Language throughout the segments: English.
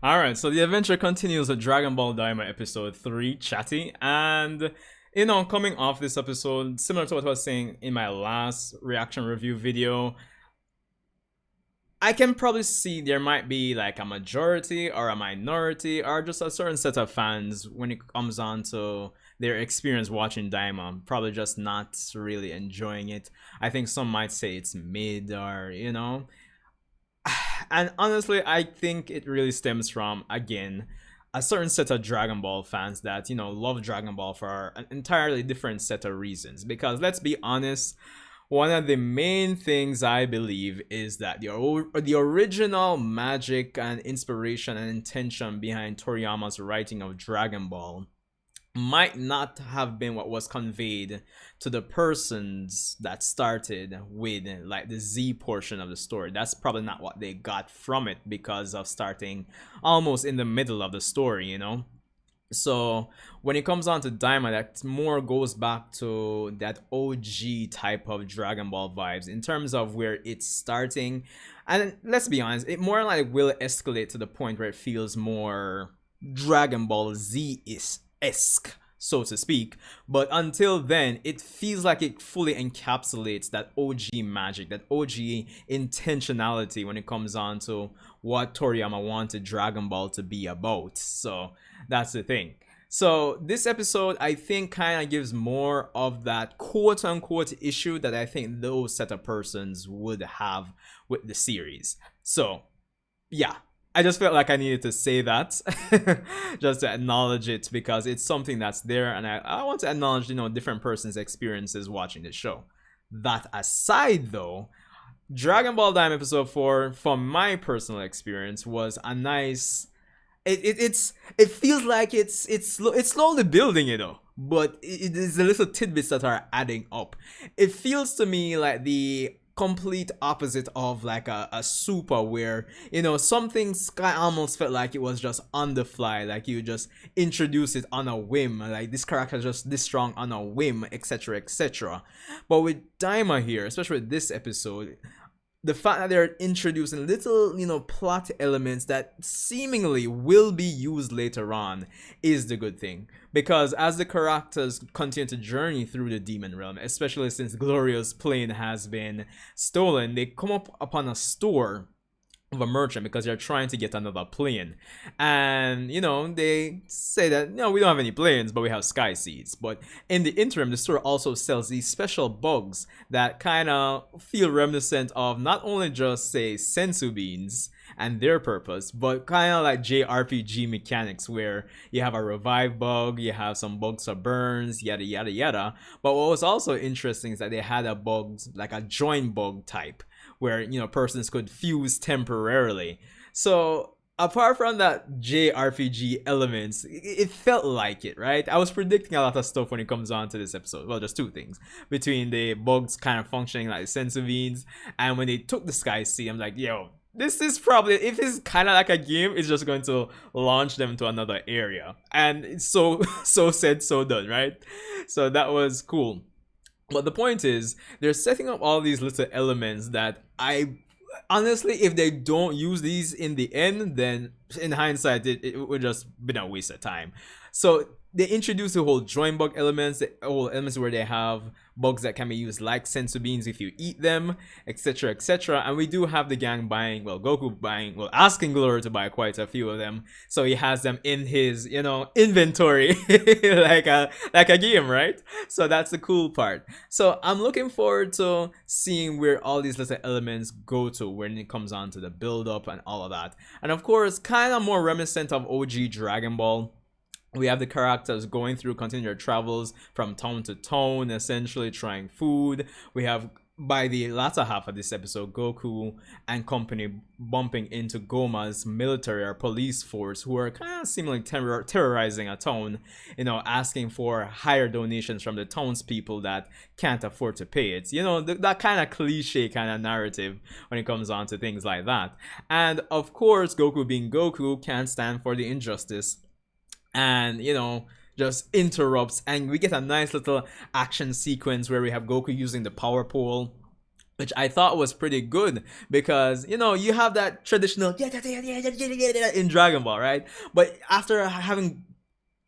Alright, so the adventure continues with Dragon Ball Daima episode 3, Chatty, and coming off this episode, similar to what I was saying in my last reaction review video, I can probably see there might be like a majority or a minority or just a certain set of fans when it comes on to their experience watching Daima, probably just not really enjoying it. I think some might say it's mid or. And honestly, I think it really stems from, again, a certain set of Dragon Ball fans that, love Dragon Ball for an entirely different set of reasons. Because let's be honest, one of the main things I believe is that the original magic and inspiration and intention behind Toriyama's writing of Dragon Ball might not have been what was conveyed to the persons that started with like the Z portion of the story. That's probably not what they got from it because of starting almost in the middle of the story. So when it comes on to Daima, that more goes back to that OG type of Dragon Ball vibes in terms of where it's starting. And let's be honest, it more like will escalate to the point where it feels more Dragon Ball Z-esque, so to speak. But until then, it feels like it fully encapsulates that OG magic, that OG intentionality when it comes on to what Toriyama wanted Dragon Ball to be about. So that's the thing. So this episode, I think, kind of gives more of that quote-unquote issue that I think those set of persons would have with the series. So yeah, I just felt like I needed to say that just to acknowledge it because it's something that's there, and I want to acknowledge different persons' experiences watching the show. That aside, though, Dragon Ball Daima episode 4, from my personal experience, was a nice. It feels like it's slowly building, but it is the little tidbits that are adding up. It feels to me like the complete opposite of like a super where some things I almost felt like it was just on the fly, like you just introduce it on a whim, like this character is just this strong on a whim, etc, etc. But with Daima here, especially with this episode, the fact that they're introducing little plot elements that seemingly will be used later on is the good thing, because as the characters continue to journey through the demon realm, especially since Glorio's plane has been stolen, they come up upon a store of a merchant because they're trying to get another plane, and they say that we don't have any planes, but we have sky seeds. But in the interim, the store also sells these special bugs that kind of feel reminiscent of not only just say sensu beans and their purpose, but kind of like JRPG mechanics where you have a revive bug, you have some bugs for burns, yada yada yada. But what was also interesting is that they had a bug, like a join bug type, where persons could fuse temporarily. So apart from that JRPG elements, it felt like it, right? I was predicting a lot of stuff when it comes on to this episode. Well, just two things. Between the bugs kind of functioning like sensu beans, and when they took the Sky Sea, I'm like, yo, this is probably, if it's kind of like a game, it's just going to launch them to another area. And it's so said, so done, right? So that was cool. But the point is, they're setting up all these little elements that I honestly, if they don't use these in the end, then in hindsight, it would just been a waste of time. So they introduce the whole join bug elements, the whole elements where they have bugs that can be used like sensu beans if you eat them, etc, etc. And we do have the gang buying, Goku buying, asking Glory to buy quite a few of them, so he has them in his inventory like a game, right? So that's the cool part. So I'm looking forward to seeing where all these little elements go to when it comes on to the build up and all of that. And of course, kind of more reminiscent of OG Dragon Ball, we have the characters going through continual travels from town to town, essentially trying food. We have, by the latter half of this episode, Goku and company bumping into Gomah's military or police force, who are kind of seemingly terrorizing a town, asking for higher donations from the townspeople that can't afford to pay it. That kind of cliche kind of narrative when it comes on to things like that. And of course, Goku being Goku can't stand for the injustice, and just interrupts, and we get a nice little action sequence where we have Goku using the power pole which I thought was pretty good because you have that traditional in Dragon Ball, right? But after having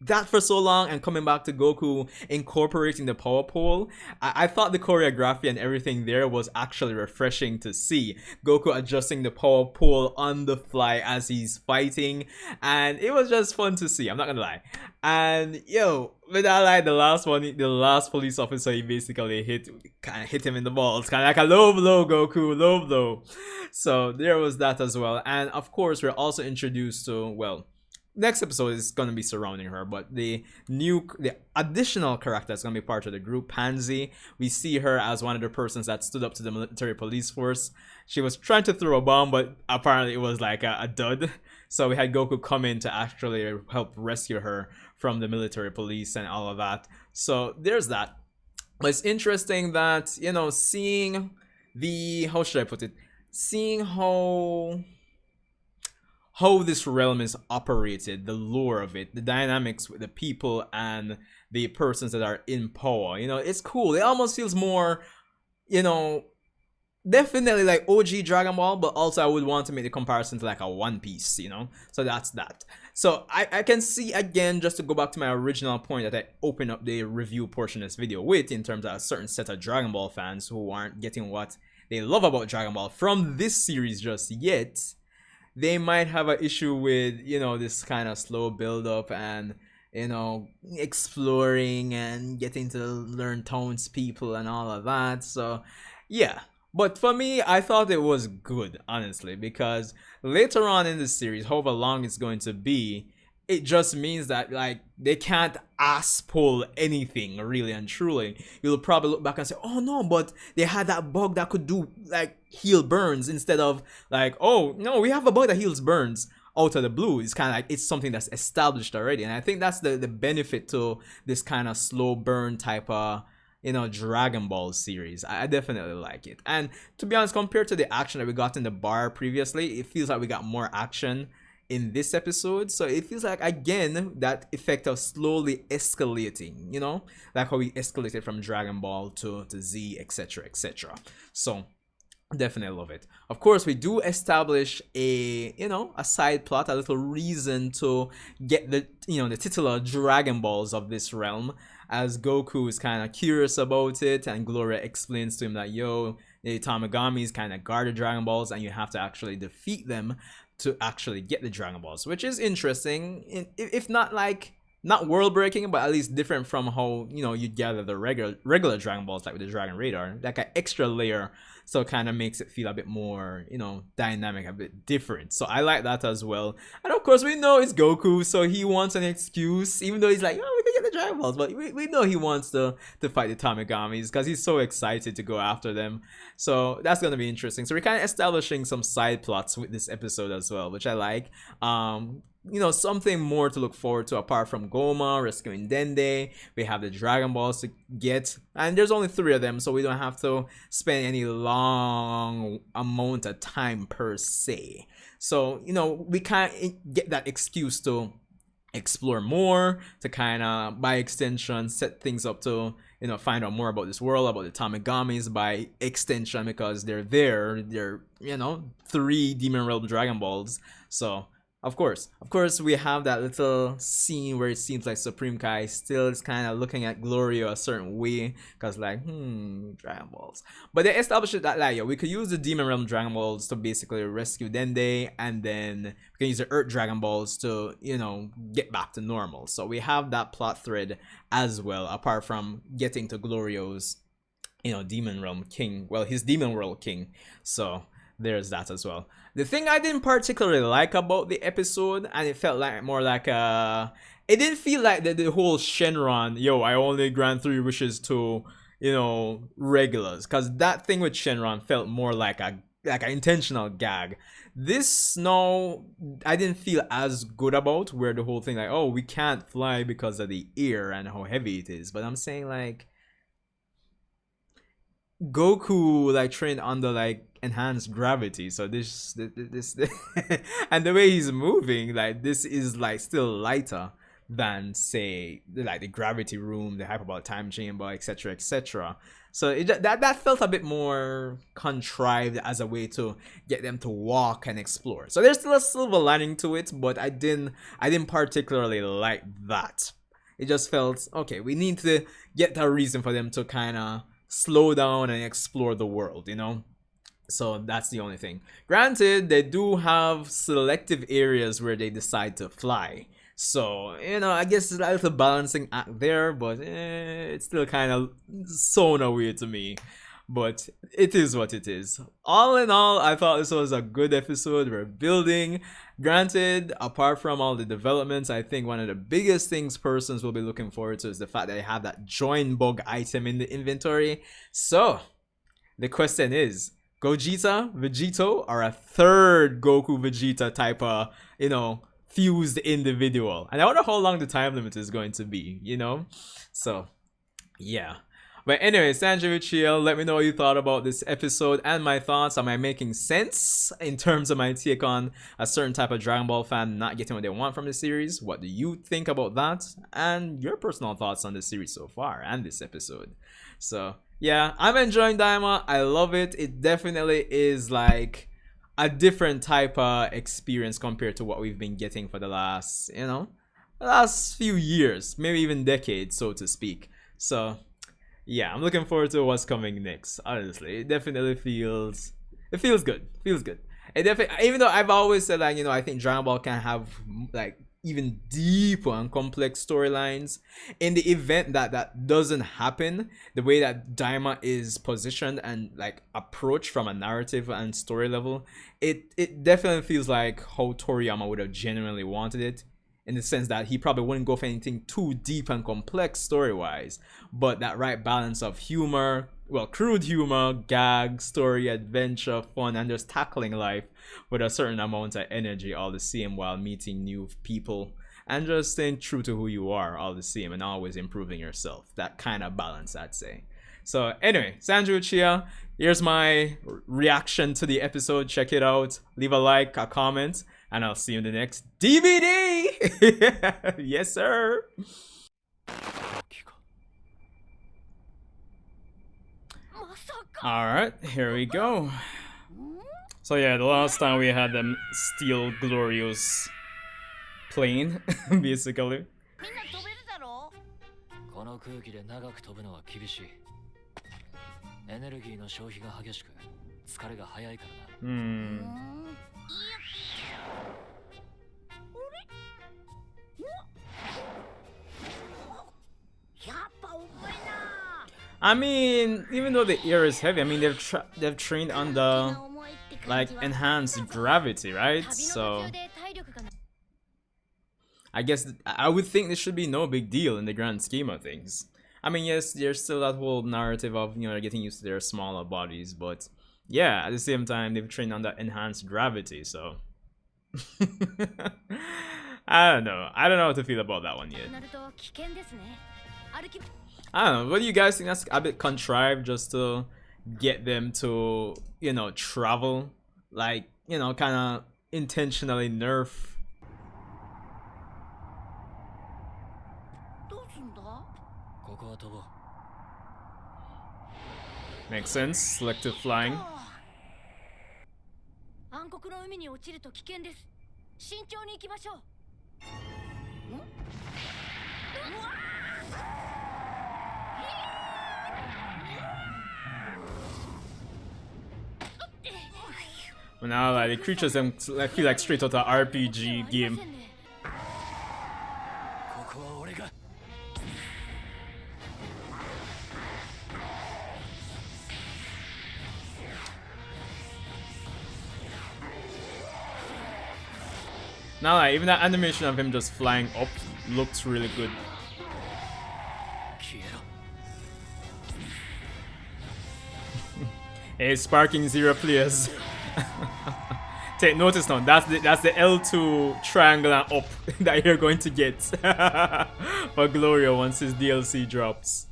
that for so long and coming back to Goku incorporating the power pole, I thought the choreography and everything there was actually refreshing to see. Goku adjusting the power pole on the fly as he's fighting, and it was just fun to see. I'm not gonna lie. And without like the last one, the last police officer, he basically kind of hit him in the balls, kind of like a low blow, Goku, low blow. So there was that as well, and of course we're also introduced to next episode is gonna be surrounding her, but the additional character is gonna be part of the group, Pansy. We see her as one of the persons that stood up to the military police force. She was trying to throw a bomb, but apparently it was like a dud. So we had Goku come in to actually help rescue her from the military police and all of that. So there's that. But it's interesting that seeing how should I put it? Seeing how this realm is operated, the lore of it, the dynamics with the people and the persons that are in power. It's cool. It almost feels more, definitely like OG Dragon Ball, but also I would want to make the comparison to like a One Piece, So that's that. So I can see, again, just to go back to my original point that I opened up the review portion of this video with, in terms of a certain set of Dragon Ball fans who aren't getting what they love about Dragon Ball from this series just yet. They might have an issue with this kind of slow build up and exploring and getting to learn townspeople and all of that. So yeah, but for me, I thought it was good, honestly, because later on in the series, however long it's going to be, it just means that like they can't ass pull anything really and truly. You'll probably look back and say, oh no, but they had that bug that could do like heal burns, instead of like, oh no, we have a bug that heals burns out of the blue. It's kind of like it's something that's established already, and I think that's the benefit to this kind of slow burn type of Dragon Ball series. I definitely like it. And to be honest, compared to the action that we got in the bar previously, it feels like we got more action in this episode. So it feels like, again, that effect of slowly escalating, like how we escalated from Dragon Ball to Z, etc, etc. So definitely love it. Of course, we do establish a side plot, a little reason to get the the titular Dragon Balls of this realm, as Goku is kind of curious about it, and Gloria explains to him that the Tamagamis kind of guard the Dragon Balls and you have to actually defeat them to actually get the Dragon Balls, which is interesting, if not like not world breaking, but at least different from how you gather the regular Dragon Balls, like with the Dragon Radar, like an extra layer. So it kind of makes it feel a bit more, dynamic, a bit different. So I like that as well. And of course, we know it's Goku, so he wants an excuse, even though he's like, oh, we can get the Dragon Balls. But we know he wants to fight the Tamigamis because he's so excited to go after them. So that's going to be interesting. So we're kind of establishing some side plots with this episode as well, which I like. Something more to look forward to apart from Gomah rescuing Dende. We have the Dragon Balls to get, and there's only 3 of them, so we don't have to spend any long amount of time per se. So we can't get that excuse to explore more, to kind of by extension set things up to find out more about this world, about the Tamigamis by extension, because they're 3 Demon Realm Dragon Balls. So Of course, we have that little scene where it seems like Supreme Kai still is kind of looking at Glorio a certain way, because like, Dragon Balls. But they established that like, we could use the Demon Realm Dragon Balls to basically rescue Dende, and then we can use the Earth Dragon Balls to, get back to normal. So we have that plot thread as well, apart from getting to Glorio's, Demon Realm King. Well, his Demon World King. So there's that as well. The thing I didn't particularly like about the episode, and it felt like more like it didn't feel like the whole Shenron, I only grant 3 wishes to, regulars, because that thing with Shenron felt more like an intentional gag. This, no, I didn't feel as good about, where the whole thing like, oh, we can't fly because of the air and how heavy it is. But I'm saying like, Goku like trained under like enhanced gravity, so this and the way he's moving, like this is like still lighter than say like the gravity room, the hyperbolic time chamber, etc, etc. So that felt a bit more contrived as a way to get them to walk and explore. So there's still a silver lining to it, but I didn't particularly like that. It just felt okay. We need to get a reason for them to kind of slow down and explore the world, you know. So that's the only thing. Granted, they do have selective areas where they decide to fly. So, you know, I guess it's a little balancing act there, but it's still kind of so weird to me. But it is what it is. All in all, I thought this was a good episode. We're building. Granted, apart from all the developments, I think one of the biggest things persons will be looking forward to is the fact that they have that join bug item in the inventory. So, the question is, Gogeta, VEGETTO, or a third Goku Vegeta type of, you know, fused individual? And I wonder how long the time limit is going to be, you know? So, yeah. But anyway, Sanjay Chill, let me know what you thought about this episode and my thoughts. Am I making sense in terms of my take on a certain type of Dragon Ball fan not getting what they want from the series? What do you think about that? And your personal thoughts on the series so far and this episode. So, yeah, I'm enjoying Daima. I love it. It definitely is like a different type of experience compared to what we've been getting for the last, you know, the last few years, maybe even decades, so to speak. So, yeah, I'm looking forward to what's coming next. Honestly, it definitely feels good. Feels good. It definitely, even though I've always said that, you know, I think Dragon Ball can have like even deeper and complex storylines. In the event that that doesn't happen, the way that Daima is positioned and like approached from a narrative and story level, it definitely feels like how Toriyama would have genuinely wanted it, in the sense that he probably wouldn't go for anything too deep and complex story-wise, but that right balance of humor, well, crude humor, gag, story, adventure, fun, and just tackling life with a certain amount of energy all the same, while meeting new people and just staying true to who you are all the same and always improving yourself. That kind of balance, I'd say. So anyway, Sanju Uchiha, here's my reaction to the episode. Check it out. Leave a like, a comment, and I'll see you in the next DVD. Yes, sir. All right, here we go. So yeah, the last time we had them steal Glorio's plane, basically. I mean, even though the air is heavy, I mean they've trained on the like enhanced gravity, right? So I guess I would think this should be no big deal in the grand scheme of things. I mean, yes, there's still that whole narrative of, you know, getting used to their smaller bodies, but yeah, at the same time they've trained on that enhanced gravity, so I don't know how to feel about that one yet. I don't know, what do you guys think? That's a bit contrived just to get them to, you know, travel, like, you know, kind of intentionally nerf. Makes sense. Selective flying. Well, now like the creatures them I feel like straight out of RPG game. Now like, even that animation of him just flying up looks really good. Hey, sparking 0 players. Take notice now, that's the L2 triangle and up that you're going to get for Glorio once his DLC drops.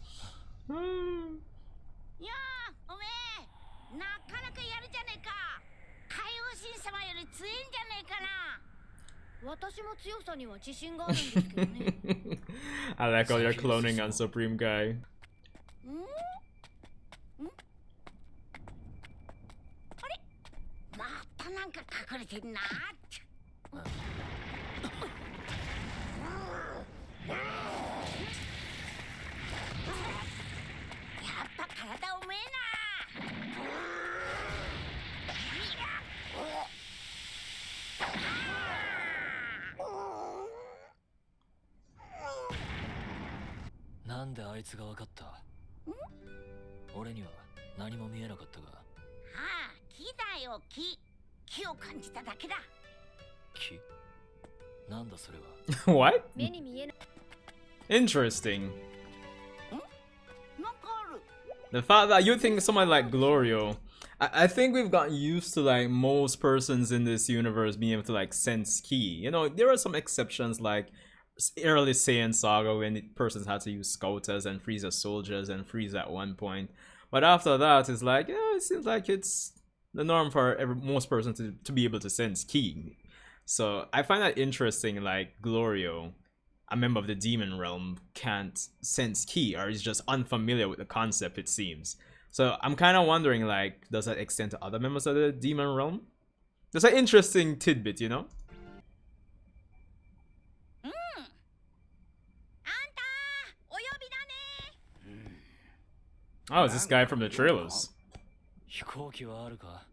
I like all your cloning on Supreme Kai. なんであいつが分かった？俺には何も見えなかったが。ああ、木だよ、木。木を感じただけだ。木？なんだそれは。What? Interesting. The fact that you think someone like Glorio, I think we've gotten used to like most persons in this universe being able to like sense ki. You know, there are some exceptions like early Saiyan Saga when persons had to use Scouters and freeze as soldiers and freeze at one point. But after that, it's like, yeah, it seems like it's the norm for most persons to be able to sense ki. So I find that interesting, like Glorio, a member of the demon realm, can't sense ki, or is just unfamiliar with the concept, it seems. So I'm kind of wondering, like, does that extend to other members of the demon realm? That's an interesting tidbit, you know? Oh, it's this guy from the trailers. 飛行機はあるか？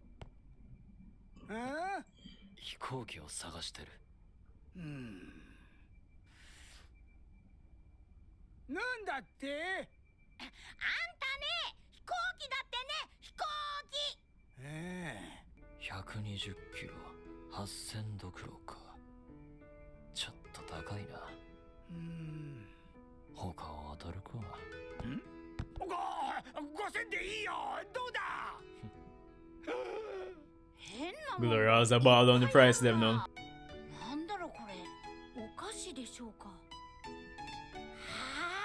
飛行機を探してる。なんだって？あんたね、飛行機だってね、飛行機。120キロ、8000ドクロか。ちょっと高いな。他を当たるか。5000でいいよ。どうだGlorio has a ball on the price them now. なんだろこれ。お菓子でしょうか。は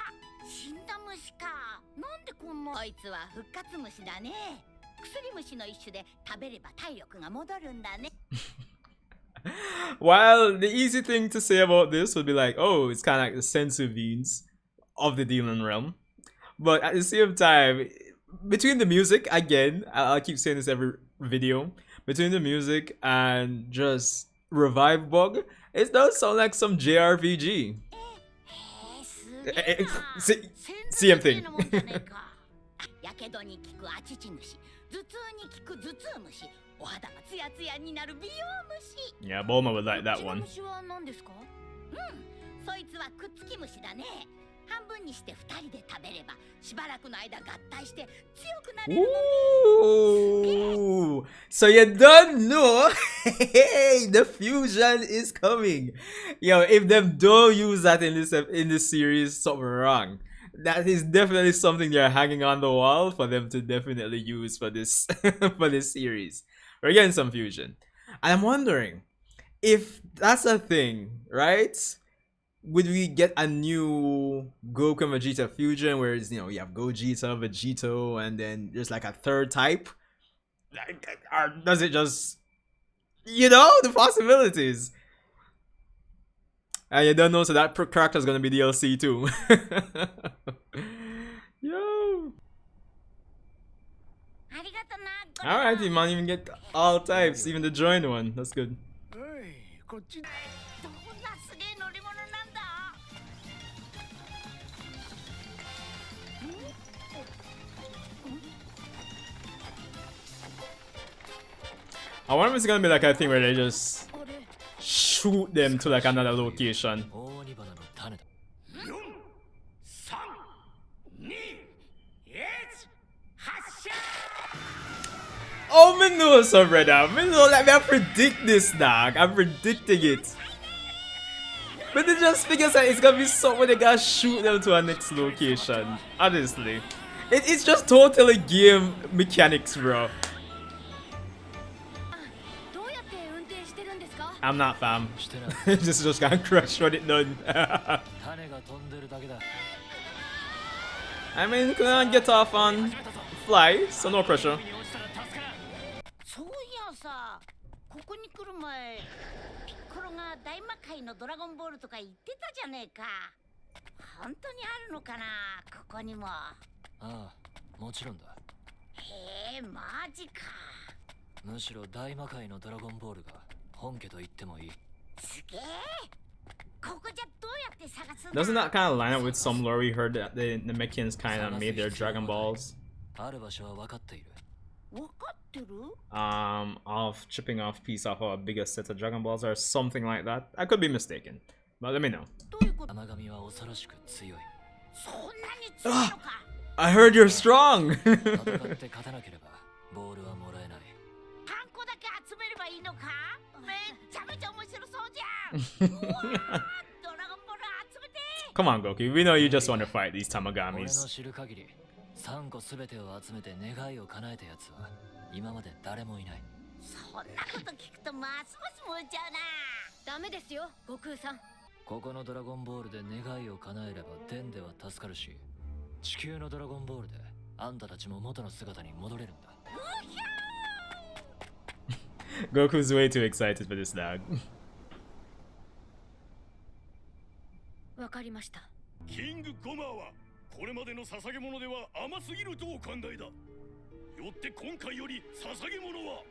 あ、死んだ虫か。なんでこんな。こいつは復活虫だね。薬虫の一種で食べれば体力が戻るんだね。While the easy thing to say about this would be like, oh, it's kind of like the sensu beans of the demon realm. But at the same time, between the music, again, I'll keep saying this every video, between the music and just Revive Bug, it does sound like some JRPG. Same thing. Yeah, Bulma would like that one. Ooh, so you don't know. Hey, the fusion is coming. Yo, if them don't use that in this series, something wrong. That is definitely something they're hanging on the wall for them to definitely use for this for this series. We're getting some fusion. I'm wondering if that's a thing, right? Would we get a new Goku and Vegeta fusion where it's, you know, you have Gogeta, VEGETTO, and then there's like a third type? Or does it just, you know, the possibilities? And you don't know, so that character's gonna be DLC too. Yo. Alright, you might even get all types, even the joined one. That's good. I wonder if it's gonna be like a thing where they just shoot them to like another location. Oh, me know so, brother. Me know, like, I predict this, dog. I'm predicting it. But they just figure that it's gonna be something where they gotta shoot them to our next location. Honestly. It's just totally game mechanics, bro. I'm not, fam. just gonna crush what it done. I mean, you can get off on fly, so no pressure. むしろ大魔界のドラゴンボールが本家と言ってもいい。すげえ。ここじゃどうやって探すんだ。 Doesn't that kind of line up with some lore we heard that the Namekians kind of made their Dragon Balls? ある場所は分かっている。分かってる？ Of chipping off piece off a bigger set of Dragon Balls or something like that. I could be mistaken, but let me know. どういうこと？甘神は恐ろしく強い。そんなに強いのか。 I heard you're strong. 戦って勝たなければボールはもらえない。ハンコだけ集めればいいのか？めっちゃめちゃ面白そうじゃん。うわー、ドラゴンボール集めて。 Come on, Goku. We know you just want to fight these 俺の Tamagamis. 知る限り3個すべてを集めて願いを叶えたやつは今まで誰もいない。そんなこと聞くとますます燃えちゃうな。ダメですよ、悟空さん。ここのドラゴンボールで願いを叶えればデンでは助かるし、地球のドラゴンボールであんたたちも元の姿に戻れるんだ。 Goku's way too excited for this dog. わかりました。キングゴマーはこれまでの捧げ物では甘すぎるとお考えだ。よって今回より捧げ物は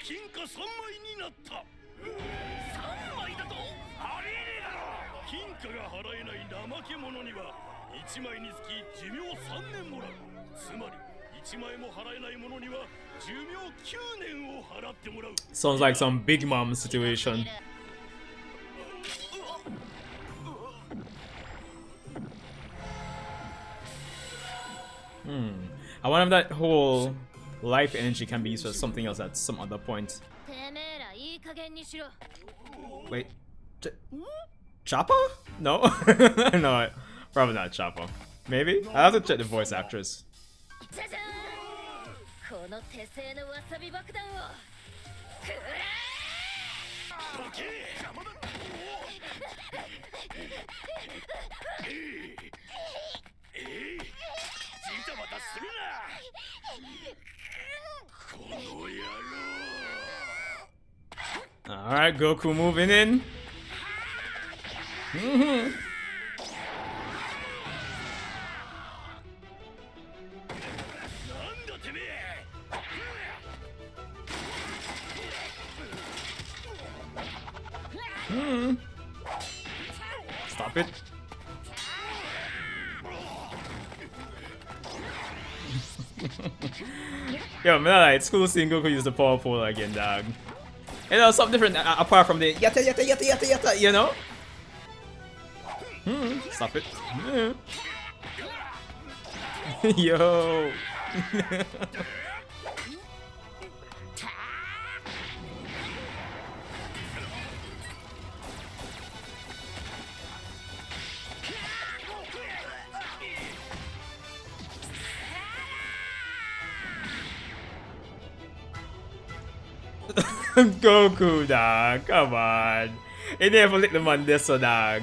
金貨3枚になった。3枚だとありえねえだろ。金貨が払えない怠け者には1枚につき寿命3年もらう。つまり1枚も払えない者には寿命9年を払ってもらう。 Sounds like some Big Mom situation. I wonder if that whole life energy can be used for something else at some other point. てめえらいい加減にしろ。 Wait, Chopper? No, no, probably not Chopper. Maybe I have to check the voice actress. じゃじゃーん。この手製のわさび爆弾を。くらー。どけ。ジタバタするな。この野郎。 All right, Goku moving in. Mhm. なんだてめえ。 Stop it. Yo, man, it's cool seeing Goku use the power pole again, dog. You know, something different apart from the yatta yatta yatta yatta yatta, you know? Stop it. Yo. Goku, dog. Come on. He never licked the man this, so dog.